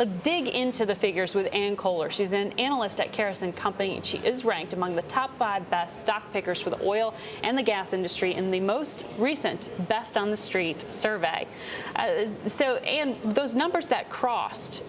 Let's dig into the figures with Kohler. She's an analyst at Caris Co, and she is ranked among the top 5 best stock pickers for the oil and the gas industry in the most recent Best on the Street survey. And those numbers that crossed,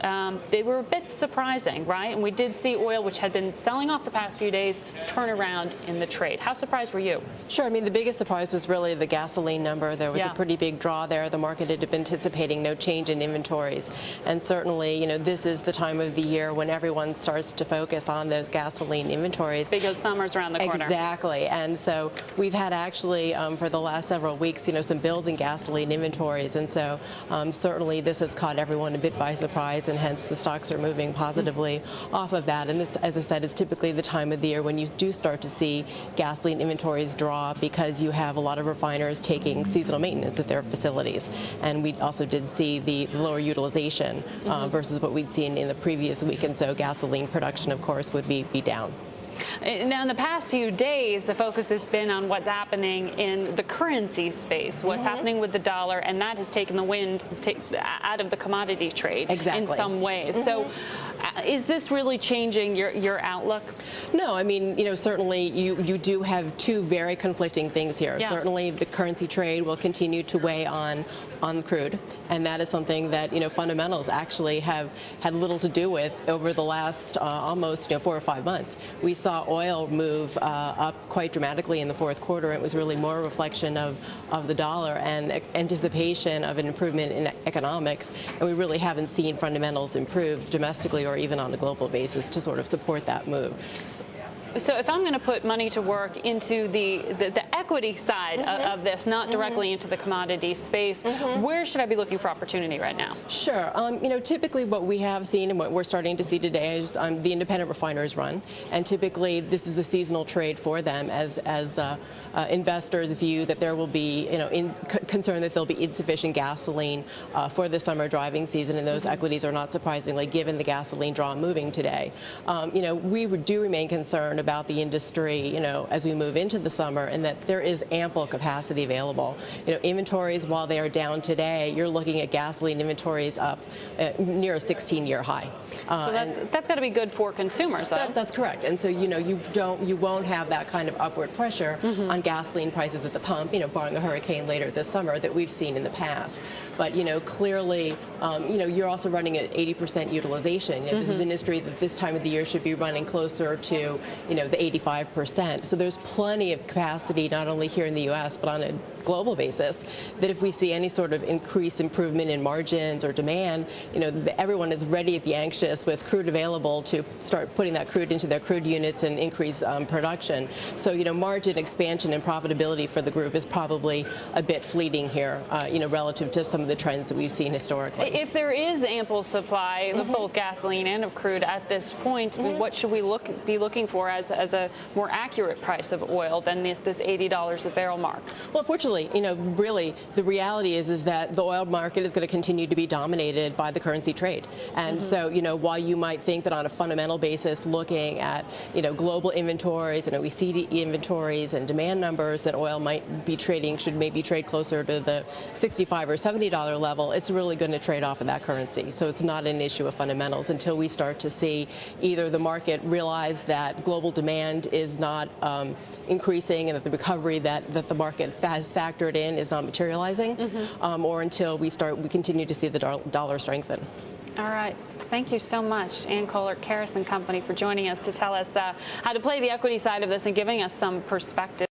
they were a bit surprising, right? And we did see oil, which had been selling off the past few days, turn around in the trade. How surprised were you? Sure. I mean, the biggest surprise was really the gasoline number. There was a pretty big draw there. The market had been anticipating no change in inventories. And certainly, this is the time of the year when everyone starts to focus on those gasoline inventories. Because summer's around the corner. Exactly. And so we've had actually, for the last several weeks, some builds in gasoline inventories. And so certainly this has caught everyone a bit by surprise, and hence the stocks are moving positively off of that. And this, as I said, is typically the time of the year when you do start to see gasoline inventories draw, because you have a lot of refiners taking seasonal maintenance at their facilities. And we also did see the lower utilization versus what we'd seen in the previous week, and so gasoline production, of course, would be down. Now, in the past few days, the focus has been on what's happening in the currency space, what's happening with the dollar, and that has taken the wind out of the commodity trade in some ways. So is this really changing your outlook? No, I mean, certainly you do have two very conflicting things here. Yeah. Certainly the currency trade will continue to weigh on crude, and that is something that, fundamentals actually have had little to do with over the last almost 4 or 5 months. We saw oil move up quite dramatically in the fourth quarter. It was really more a reflection of the dollar and anticipation of an improvement in economics, and we really haven't seen fundamentals improve domestically or even on a global basis to sort of support that move. So if I'm going to put money to work into the equity side of this, not directly into the commodity space, where should I be looking for opportunity right now? Sure. Typically what we have seen and what we're starting to see today is the independent refiners run, and typically this is the seasonal trade for them as investors view that there will be, concern that there'll be insufficient gasoline for the summer driving season, and those equities are not surprisingly, given the gasoline draw moving today. We do remain concerned about the industry, as we move into the summer, and that there is ample capacity available. Inventories, while they are down today, you're looking at gasoline inventories up near a 16-year high. So that's got to be good for consumers, though. That's correct. And so, you won't have that kind of upward pressure on gasoline prices at the pump, barring a hurricane later this summer, that we've seen in the past. But, clearly, you're also running at 80% utilization. This is an industry that this time of the year should be running closer to, the 85%. So there's plenty of capacity, not only here in the U.S., but on a global basis, that if we see any sort of improvement in margins or demand, everyone is ready at the anxious with crude available to start putting that crude into their crude units and increase production. So, margin expansion and profitability for the group is probably a bit fleeting here, relative to some of the trends that we've seen historically. If there is ample supply of both gasoline and of crude at this point, what should we be looking for as a more accurate price of oil than this $80 a barrel mark? Well, fortunately, really the reality is that the oil market is going to continue to be dominated by the currency trade. And so, while you might think that on a fundamental basis, looking at, global inventories and OECD inventories and demand numbers, that oil might be trading, should maybe trade closer to the $65 or $70 level, it's really going to trade off of that currency. So it's not an issue of fundamentals until we start to see either the market realize that global demand is not increasing and that the recovery that the market has factored in is not materializing, or until we continue to see the dollar strengthen. All right. Thank you so much, Kohler, Caris Co, for joining us to tell us how to play the equity side of this and giving us some perspective.